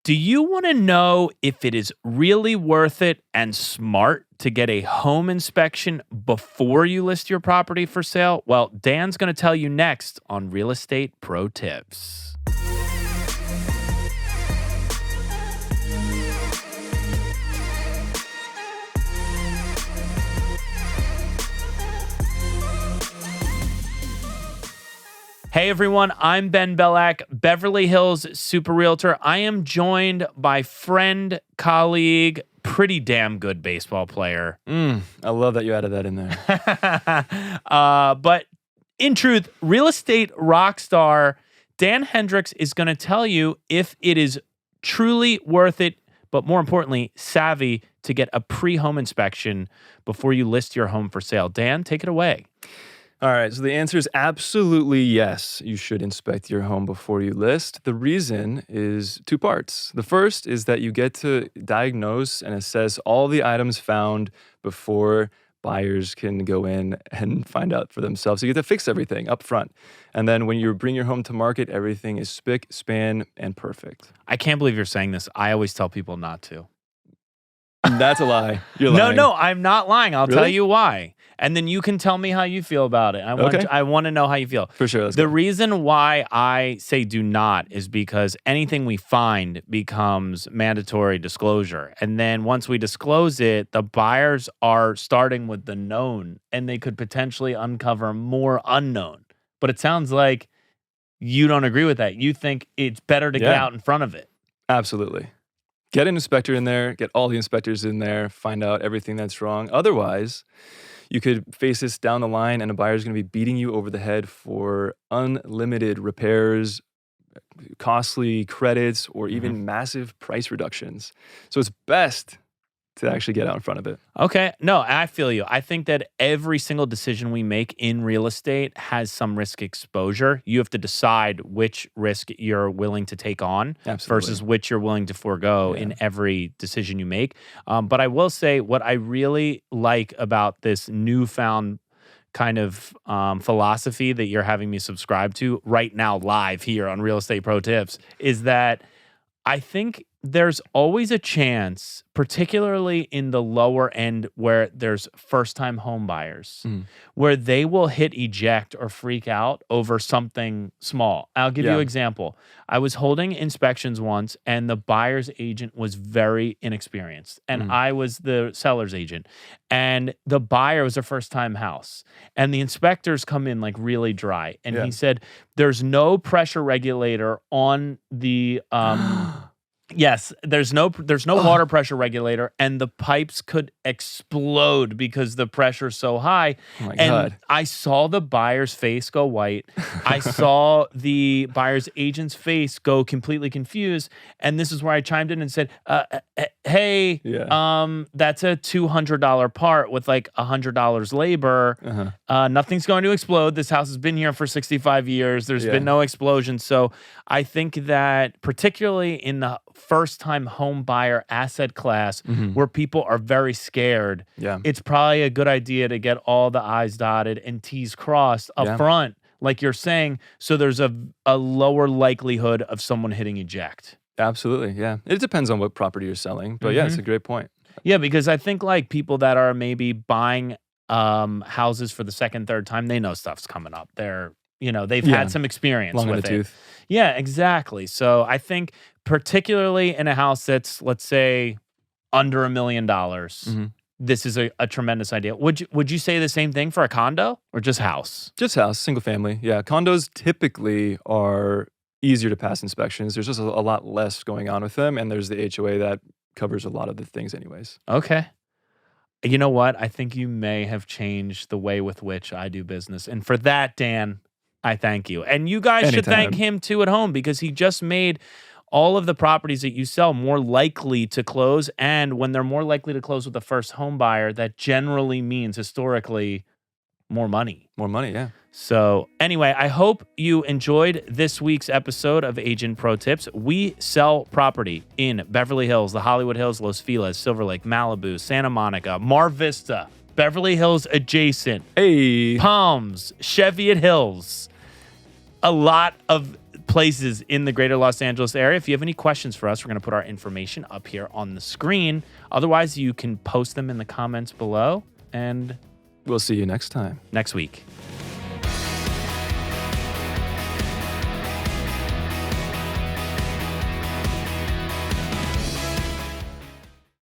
Do you want to know if it is really worth it and smart to get a home inspection before you list your property for sale? Well, Dan's going to tell you next on Real Estate Pro Tips. Hey everyone, I'm Ben Belack, Beverly Hills Super Realtor. I am joined by friend, colleague, pretty damn good baseball player. I love that you added that in there. But in truth, real estate rock star Dan Hendrix is going to tell you if it is truly worth it, but more importantly, savvy to get a pre-home inspection before you list your home for sale. Dan, take it away. All right, so the answer is absolutely yes. You should inspect your home before you list. The reason is two parts. The first is that you get to diagnose and assess all the items found before buyers can go in and find out for themselves. So you get to fix everything up front. And then when you bring your home to market, everything is spick, span, and perfect. I can't believe you're saying this. I always tell people not to. That's a lie. You're lying. No, I'm not lying. I'll Really? tell you why. And then you can tell me how you feel about it. I want to know how you feel. For sure. Let's The go. reason why I say do not is because anything we find becomes mandatory disclosure. And then once we disclose it, the buyers are starting with the known and they could potentially uncover more unknown. But it sounds like you don't agree with that. You think it's better to get out in front of it. Absolutely. Get an inspector in there, get all the inspectors in there, find out everything that's wrong. Otherwise, you could face this down the line and a buyer's going to be beating you over the head for unlimited repairs, costly credits, or even massive price reductions. So it's best to actually get out in front of it. Okay. No, I feel you. I think that every single decision we make in real estate has some risk exposure. You have to decide which risk you're willing to take on versus which you're willing to forego in every decision you make. But I will say what I really like about this newfound kind of philosophy that you're having me subscribe to right now live here on Real Estate Pro Tips is that I think there's always a chance, particularly in the lower end where there's first-time home buyers, where they will hit eject or freak out over something small. I'll give you an example. I was holding inspections once, and the buyer's agent was very inexperienced, and I was the seller's agent. And the buyer was a first-time house, and the inspectors come in like really dry. And he said, there's no pressure regulator on the yes, there's no water pressure regulator, and the pipes could explode because the pressure's so high. Oh my and God. I saw the buyer's face go white. I saw the buyer's agent's face go completely confused. And this is where I chimed in and said, hey, that's a $200 part with like $100 labor. Nothing's going to explode. This house has been here for 65 years. There's been no explosion. So I think that particularly in the first-time home buyer asset class where people are very scared, it's probably a good idea to get all the I's dotted and T's crossed up front, like you're saying, so there's a lower likelihood of someone hitting eject. Absolutely, yeah. It depends on what property you're selling, but yeah, it's a great point. Yeah, because I think like people that are maybe buying houses for the second, third time, they know stuff's coming up. They've had some experience Long in with the it. tooth. Yeah, exactly. So I think particularly in a house that's, let's say, under $1 million, this is a tremendous idea. Would you say the same thing for a condo or just house? Just house, single family. Yeah, condos typically are easier to pass inspections. There's just a lot less going on with them, and there's the HOA that covers a lot of the things anyways. Okay. You know what? I think you may have changed the way with which I do business. And for that, Dan, I thank you. And you guys should thank him too at home because he just made all of the properties that you sell more likely to close. And when they're more likely to close with a first home buyer, that generally means historically more money. More money, yeah. So anyway, I hope you enjoyed this week's episode of Agent Pro Tips. We sell property in Beverly Hills, the Hollywood Hills, Los Feliz, Silver Lake, Malibu, Santa Monica, Mar Vista, Beverly Hills adjacent, Hey. Palms, Cheviot Hills. A lot of places in the greater Los Angeles area. If you have any questions for us, we're going to put our information up here on the screen. Otherwise, you can post them in the comments below, and We'll see you next time. next week.